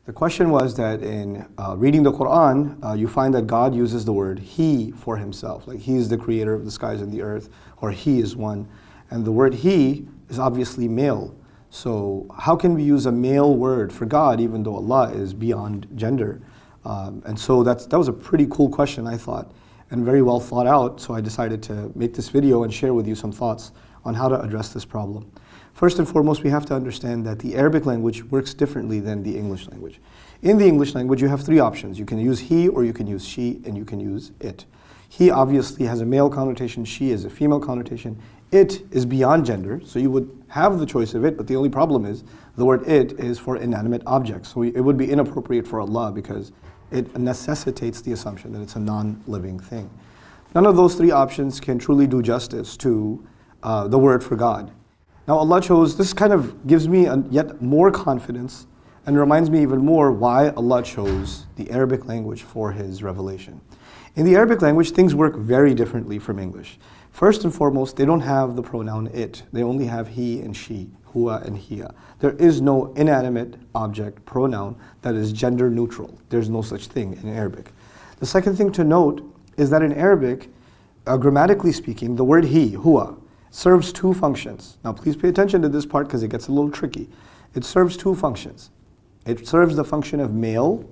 The question was that in reading the Qur'an, you find that God uses the word He for Himself. Like He is the creator of the skies and the earth, or He is one. And the word He is obviously male. So how can we use a male word for God even though Allah is beyond gender? And so that was a pretty cool question, I thought, and very well thought out. So I decided to make this video and share with you some thoughts on how to address this problem. First and foremost, we have to understand that the Arabic language works differently than the English language. In the English language, you have three options. You can use he, or you can use she, and you can use it. He obviously has a male connotation, she is a female connotation. It is beyond gender, so you would have the choice of it, but the only problem is the word it is for inanimate objects. So it would be inappropriate for Allah because it necessitates the assumption that it's a non-living thing. None of those three options can truly do justice to the word for God. Now Allah chose, this kind of gives me yet more confidence and reminds me even more why Allah chose the Arabic language for His revelation. In the Arabic language, things work very differently from English. First and foremost, they don't have the pronoun it. They only have he and she, huwa and hiya. There is no inanimate object pronoun that is gender neutral. There's no such thing in Arabic. The second thing to note is that in Arabic, grammatically speaking, the word he, huwa, serves two functions. Now please pay attention to this part because it gets a little tricky. It serves two functions. It serves the function of male,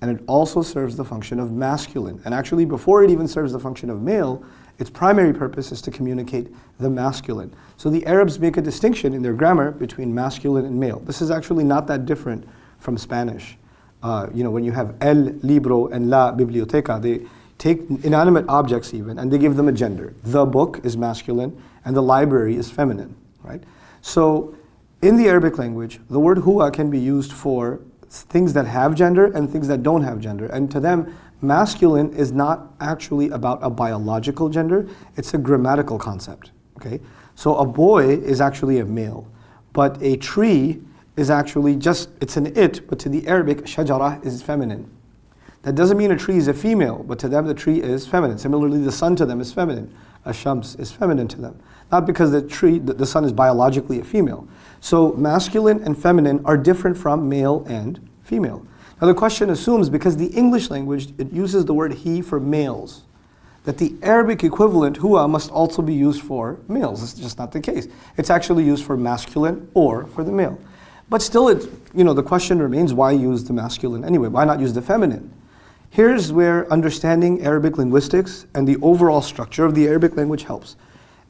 and it also serves the function of masculine. And actually, before it even serves the function of male, its primary purpose is to communicate the masculine. So the Arabs make a distinction in their grammar between masculine and male. This is actually not that different from Spanish. When you have el libro and la biblioteca, they take inanimate objects even, and they give them a gender. The book is masculine, and the library is feminine, right? So in the Arabic language, the word huwa can be used for things that have gender and things that don't have gender. And to them, masculine is not actually about a biological gender, it's a grammatical concept, okay? So a boy is actually a male, but a tree is actually it's an it, but to the Arabic, shajara is feminine. That doesn't mean a tree is a female, but to them the tree is feminine. Similarly, the sun to them is feminine. Ash-shams is feminine to them. Not because the sun is biologically a female. So masculine and feminine are different from male and female. Now the question assumes, because the English language, it uses the word he for males, that the Arabic equivalent, huwa, must also be used for males. It's just not the case. It's actually used for masculine or for the male. But still, the question remains, why use the masculine anyway? Why not use the feminine? Here's where understanding Arabic linguistics and the overall structure of the Arabic language helps.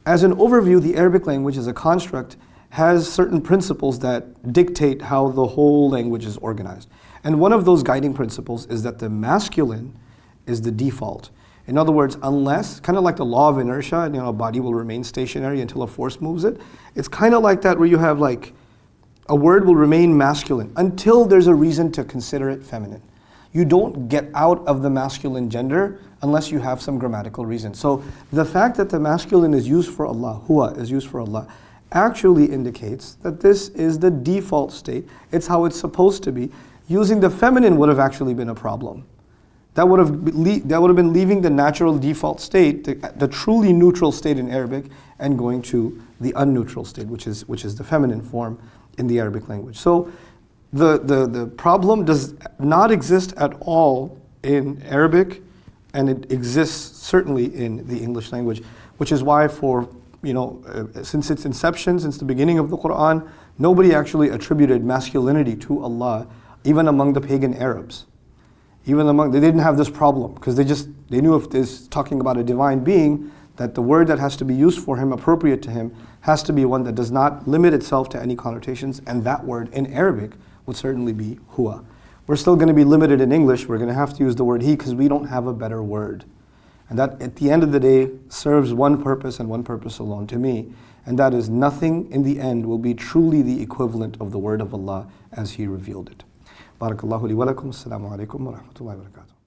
As an overview, the Arabic language as a construct has certain principles that dictate how the whole language is organized. And one of those guiding principles is that the masculine is the default. In other words, unless, kind of like the law of inertia, a body will remain stationary until a force moves it. It's kind of like that where you have a word will remain masculine until there's a reason to consider it feminine. You don't get out of the masculine gender unless you have some grammatical reason. So the fact that the masculine is used for Allah, huwa is used for Allah, actually indicates that this is the default state. It's how it's supposed to be. Using the feminine would have actually been a problem. That would have been leaving the natural default state, the truly neutral state in Arabic, and going to the unneutral state, which is the feminine form in the Arabic language. So the problem does not exist at all in Arabic, and it exists certainly in the English language, which is why since its inception, since the beginning of the Qur'an, nobody actually attributed masculinity to Allah, even among the pagan Arabs. They didn't have this problem, because they knew if this talking about a divine being, that the word that has to be used for him, appropriate to him, has to be one that does not limit itself to any connotations, and that word in Arabic would certainly be huwa. We're still going to be limited in English. We're going to have to use the word he because we don't have a better word. And that, at the end of the day, serves one purpose and one purpose alone to me. And that is, nothing in the end will be truly the equivalent of the word of Allah as He revealed it. Barakallahu li wa lakum. Assalamu alaikum wa rahmatullahi wa barakatuh.